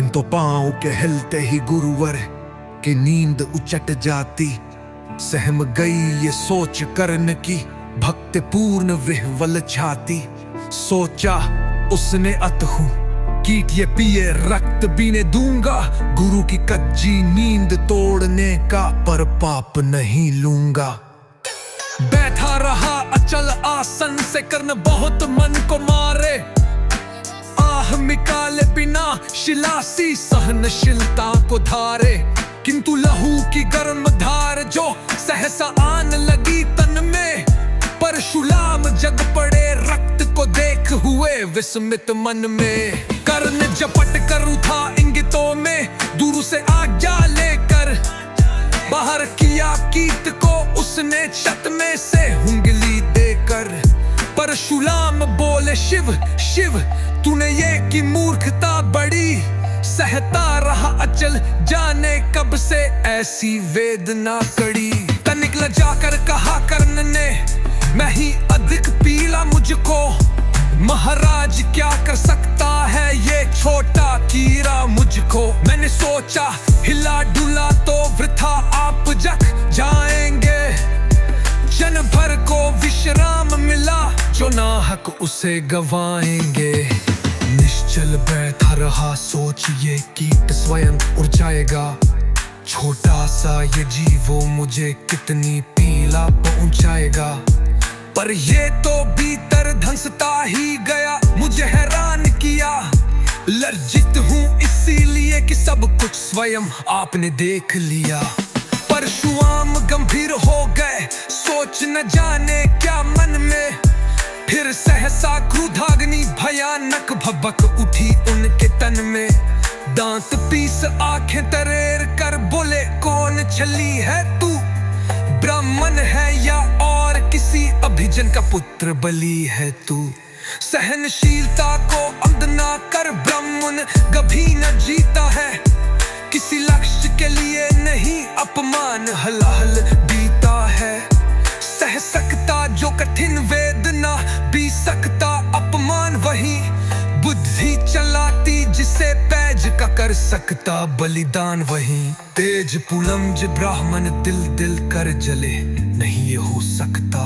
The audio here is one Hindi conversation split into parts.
तो पांव के हिलते ही गुरुवर की नींद उचट जाती। सहम गई ये सोच करने की भक्तिपूर्ण विह्वल छाती। सोचा उसने अतहु कीट ये पिए रक्त पीने दूंगा, गुरु की कच्ची नींद तोड़ने का पर पाप नहीं लूंगा। बैठा रहा अचल आसन से कर्ण बहुत मन को मारे, आह निकाले बिना शिलासी सहनशीलता को धारे। किंतु लहू की गर्म धार जो सहसा आन लगी तन में, परशुराम जग पड़े रक्त को देख हुए विस्मित मन में। कर्ण झपट कर उठा इंगितों में, दूर से आज्ञा लेकर बाहर किया कीट को उसने छत में से उंगली देकर। परशुराम बोले शिव शिव तूने ये की मूर्खता बड़ी, सहता रहा अचल जाने कब से ऐसी वेदना कड़ी। तनिक लजाकर कहा कर्ण ने मैं ही अधिक पीला मुझको, महाराज क्या कर सकता है ये छोटा कीड़ा मुझको। मैंने सोचा हिला डुला तो वृथा आप जग जाएंगे, जन भर को विश्राम मिला जो नाहक उसे गवाएंगे। निश्चल बैठा रहा सोच ये कीट स्वयं उड़ जाएगा, छोटा सा ये जीवो मुझे कितनी पीला पहुंचाएगा। पर ये तो भीतर धंसता ही गया, मुझे हैरान किया। लज्जित हूँ इसीलिए कि सब कुछ स्वयं आपने देख लिया। परशुराम गंभीर हो गए सोच न जाने क्या मन में, फिर सहसा क्रोधाग्नि भयानक भभक उठी उनके तन में। दांत पीस आंखें तरेर कर बोले कौन छली है तू, ब्राह्मण है या और किसी अभिजन का पुत्र बलि है तू। सहनशीलता को अंध ना कर, ब्राह्मण कभी न जीता है, किसी लक्ष्य के लिए नहीं अपमान हलाहल बीता है। सह सकता जो कठिन वेदना, पी सकता अपमान वही बुद्धि चलाती जिसे पैज का कर सकता बलिदान वही। तेज पुलंज ब्राह्मण दिल दिल कर जले नहीं ये हो सकता,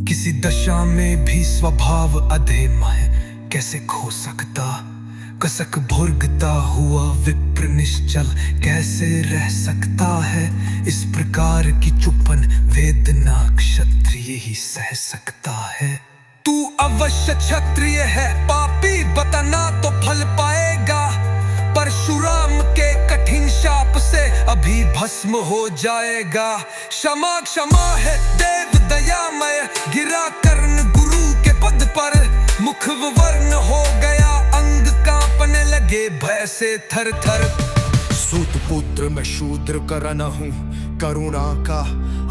किसी दशा में भी स्वभाव अधेम है कैसे खो सकता। कसक भुर्गता हुआ विप्र निश्चल कैसे रह सकता है, इस प्रकार की चुपन वेदना क्षत्रिय ही सह सकता है। तू अवश्य क्षत्रिय है पापी बताना तो फल पाएगा, परशुराम के कठिन शाप से अभी भस्म हो जाएगा। क्षमा क्षमा है देव दयामय, गिरा कर्ण गुरु के पद पर, मुख वर्ण हो गया अंग कांपने लगे भय से थर थर। सूत पुत्र मैं शूद्र करण हूँ, करुणा का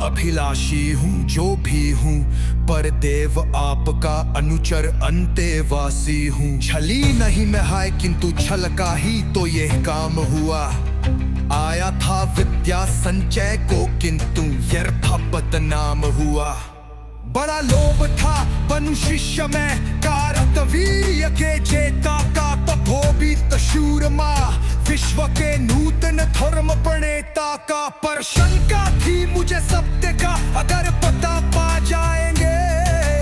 अभिलाषी हूँ जो भी हूँ, पर देव आपका अनुचर अंतेवासी हूँ। छली नहीं मैं हाय किंतु छल का ही तो ये काम हुआ, आया था विद्या संचय को किंतु व्यर्थ बदनाम हुआ। बड़ा लोभ था बनु शिष्य में कारतवीर्य के जेता का, तथोपित शूरमा विश्व के नूतन धर्म प्रणेता का। पर शंका थी मुझे सत्य का अगर पता पा जाएंगे,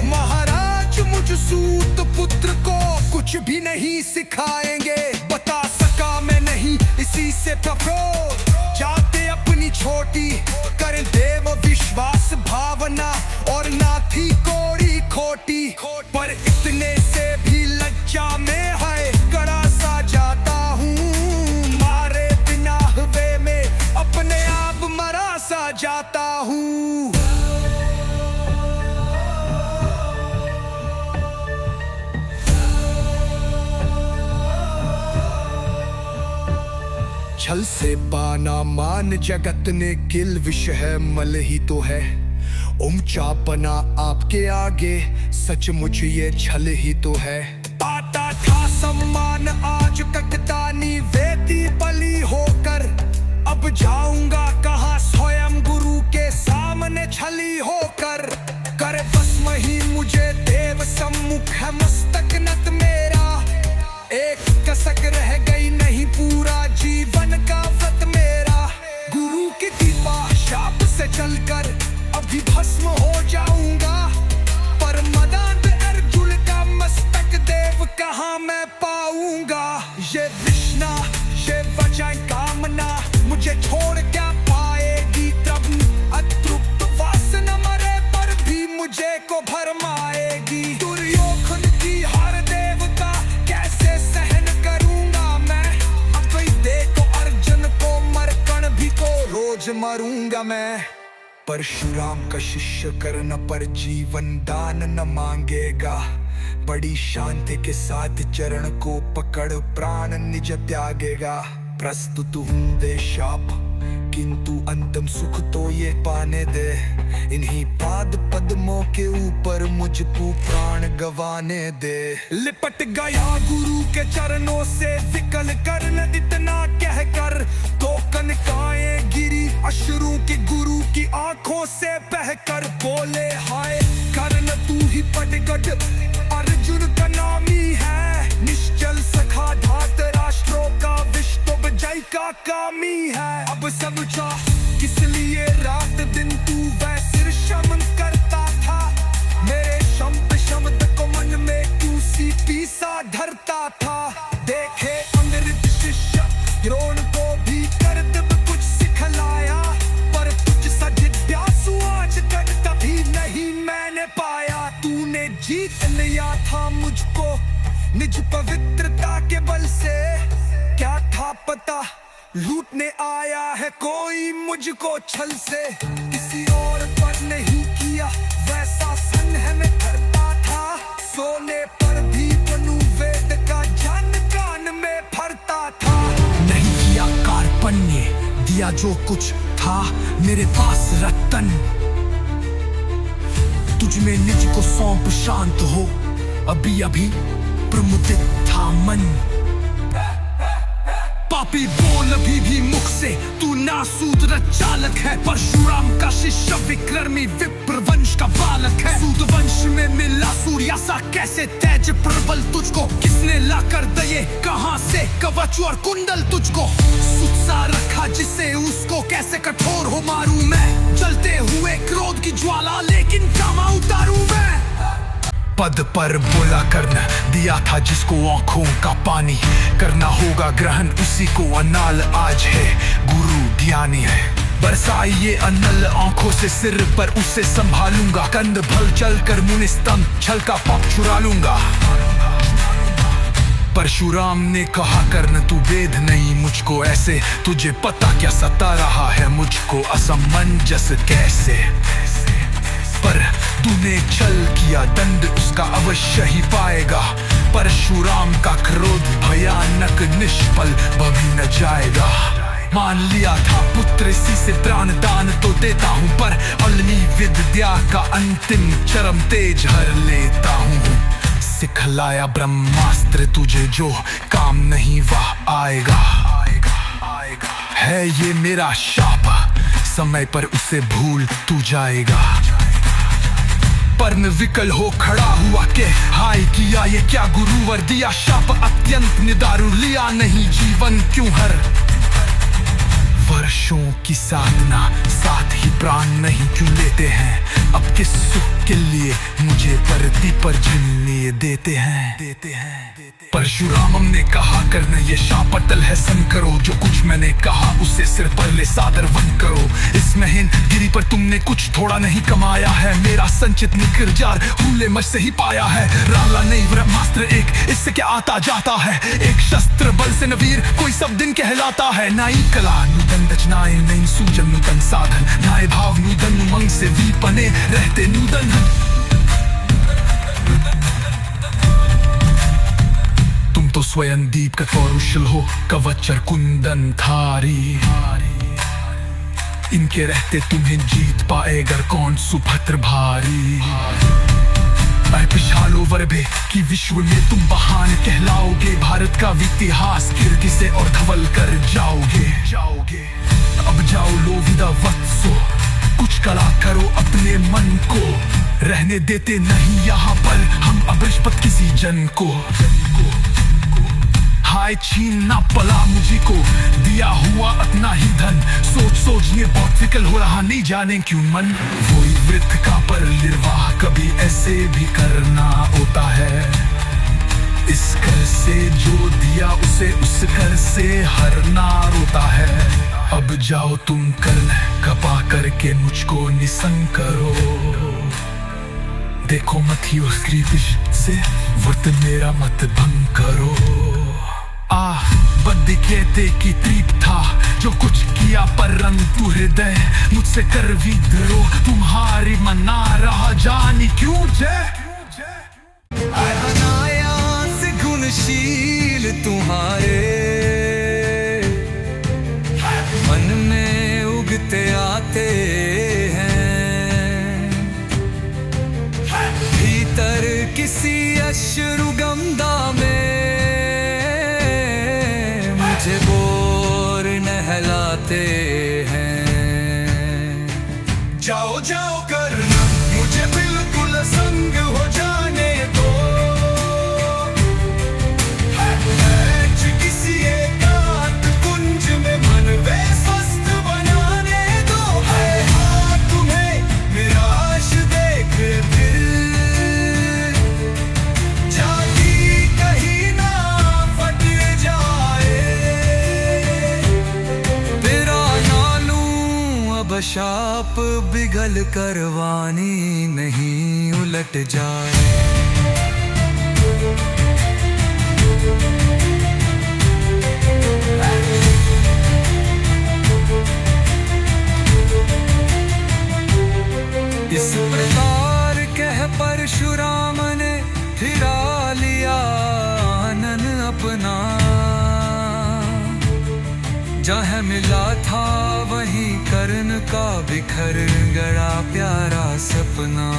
महाराज मुझ सूत पुत्र को कुछ भी नहीं सिखाएंगे। बता सका मैं नहीं इसी से प्रक्रोध, जाते अपनी छोटी करें देव विश्वास भावना, और ना थी कोड़ी खोटी। पर इतने से भी लज्जा में है कड़ा सा जाता हूँ, मारे बिना हवे में अपने आप मरा सा जाता हूँ। छल से पाना मान जगत ने किल विषय मल ही तो है, ऊंचापना आपके आगे सचमुच ये छल ही तो है। पाता था सम्मान आज कटदानी वेदी बलि होकर, अब जाऊंगा कहाँ स्वयं गुरु के सामने छली होकर। करे भस्म ही मुझे देव सम्मुख है मस्तक नत मेरा, एक कसक रह गई नहीं पूरा पापा शाप से चलकर अभी भस्म हो जाऊंगा, पर मदन अर्जुन का मस्तक देव कहाँ मैं पाऊंगा। ये विष्णा ये वचन कामना मुझे छोड़ क्या पाएगी, तब अतृप्त वासना मरे पर भी मुझे को भरमाएगी। दुर्योधन की हर देवता कैसे सहन करूंगा मैं, अब देखो अर्जुन को मरकण भी को रोज मरूंगा मैं। परशुराम का शिष्य कर्ण पर जीवन दान न मांगेगा, बड़ी शांति के साथ चरण को पकड़ प्राण निज त्यागेगा। प्रस्तुत हूँ दे शाप किंतु अंतिम सुख तो ये पाने दे, इन्हीं पाद पद्मों के ऊपर मुझको प्राण गवाने दे। लिपट गया गुरु के चरणों से विकल कर्ण इतना कहकर, तो कनकाएं गिरी अश्रु की गुरु की आंखों से बहकर। बोले हाय कर्ण तू ही पटगढ़ अर्जुन का नामी है, निश्चल सखा धात राष्ट्रों का विष्णु विजय का कामी है। अब समझा किस लिए रात दिन तू वैसे शमन करता था, मेरे शब्द को मन में तू सी पीसा धरता था। देखे अमृत शिष्य द्रोण को भी कर्तव्य कुछ सिखलाया, पर तुझ सा जिज्ञासु आज तक कभी नहीं मैंने पाया। तूने जीत लिया था मुझको निज पवित्रता के बल से, क्या था पता लूटने आया है कोई मुझको छल से। किसी और पर नहीं किया वैसा संदेह में करता था, सोने पर भी बनू वेद का ज्ञान कान में भरता था। नहीं किया कार्पण्य दिया जो कुछ था मेरे पास रतन, तुझ में निज को सौंप शांत हो अभी अभी प्रमुदित था मन। पापी बोल अभी भी मुख से तू नासूत्र चालक है, परशुराम का शिष्य विक्रमी विप्र वंश का बालक है। सूद वंश में मिला सूर्या सा कैसे तेज प्रबल तुझको, किसने लाकर दये कहां से कवच और कुंडल तुझको। सुत्सा रखा जिसे उसको कैसे कठोर हो मारूं मैं, जलते हुए क्रोध की ज्वाला लेकिन कामा उतारूं मैं। पद पर बोला कर्ण दिया था जिसको आंखों का पानी, करना होगा ग्रहण उसी को अनाल आज है गुरु ज्ञानी है। बरसाई ये अनल आंखों से सिर पर उसे संभालूंगा, कंध भल चल कर मुनि स्तंभ छल का पाप चुरा लूंगा। परशुराम ने कहा कर्ण तू वेद नहीं मुझको ऐसे, तुझे पता क्या सता रहा है मुझको असमंजस कैसे। पर तूने छल किया दंड उसका अवश्य ही पाएगा, परशुराम का क्रोध भयानक निष्फल कभी न जाएगा। मान लिया था पुत्र इसी से प्राण दान तो देता हूँ, पर अलनी विद्या का अंतिम चरम तेज हर लेता हूँ। सिखलाया ब्रह्मास्त्र तुझे जो काम नहीं वह आएगा, है ये मेरा शाप समय पर उसे भूल तू जाएगा। पर्ण विकल हो खड़ा हुआ के हाय किया ये क्या गुरुवर दिया शाप अत्यंत निदारू, लिया नहीं जीवन क्यों हर वर्षों की साधना साथ ही प्राण नहीं क्यों लेते हैं, अब किस सुख के लिए मुझे परती पर झिलने देते हैं। परशुराम ने कहा कर्ण ये शाप अटल है सन करो, जो कुछ मैंने कहा उसे सिर पर ले सादर वन करो। इस महीन गिरी पर तुमने कुछ थोड़ा नहीं कमाया है, मेरा संचित निकर जार फूले मच से ही पाया है। राला नहीं ब्रह्मास्त्र एक इससे क्या आता जाता है, एक शस्त्र बल से नवीर कोई सब दिन कहलाता है। नाई कला नूतन रचनाएं नई सूजन नूतन साधन, नाय भाव नूतन उमंग से विपने रहते नूतन। तुम तो स्वयं दीप कठोर उशल हो कवचर कुंदन धारी, इनके रहते तुम्हें जीत पाएगा कौन सुभद्र भारी। विशालो वर्भे कि विश्व में तुम बहाने कहलाओगे, भारत का इतिहास कीर्ति से और धवल कर जाओगे। अब जाओ लो विदा वत्सो, कुछ कला करो अपने मन को, रहने देते नहीं यहाँ पर हम अबृहस्पति किसी जन को। हाय छीन ना पला मुझको दिया हुआ अपना ही धन। सोच सोचने बहुत फिकल हो रहा, नहीं जाने क्यों मन। वही वृत्त का पर निर्वाह कभी ऐसे भी करना होता है। इस कर से जो दिया उसे उस कर से हरना रोता है। अब जाओ तुम कर्ण कपा करके मुझको निसंग करो। देखो मत ही उस से वर्त मेरा मत भंग करो। बद्दी कहते की तृप था जो कुछ किया, परंतु हृदय मुझसे कर विद्रोह तुम्हारी मना रहा, जानी क्यों जय। अनायास गुणशील तुम्हारे मन में उगते आते हैं। भीतर किसी अश्रुगंधा में मुझे बोर नहलाते हैं। जाओ जाओ करना मुझे बिल्कुल संग हो जाने दो। किसी एकांत कुंज में मन वे स्वस्थ बनाने दो। तुम्हें निराश देख दिल जाती कहीं ना फट जाए। तेरा ना लूं अब शाप बिगल करवानी नहीं उलट जाए। इस प्रकार कह परशुराम ने फिरा लिया आनन अपना। जहाँ मिला था वहीं कर्ण का बिखर गया प्यारा सपना।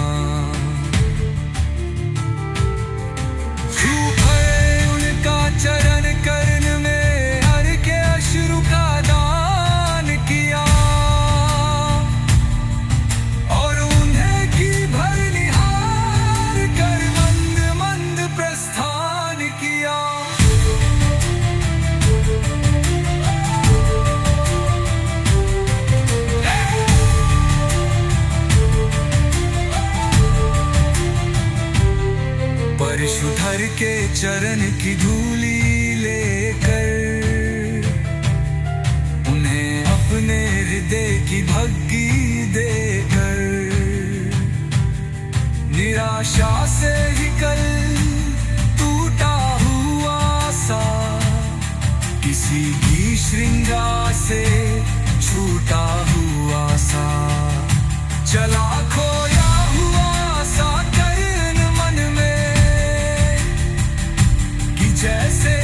खूब है उनका चरण कर्ण में हर के अश्रु का दान किया। और उन्हें की भर निहार कर मंद मंद प्रस्थान किया। परशुधर के चरण की धूली लेकर उन्हें अपने हृदय की भग्गी देकर निराशा से ही कल टूटा हुआ सा किसी की श्रृंगार से छूटा हुआ सा चला खोया हुआ सा कर्ण मन में कि जैसे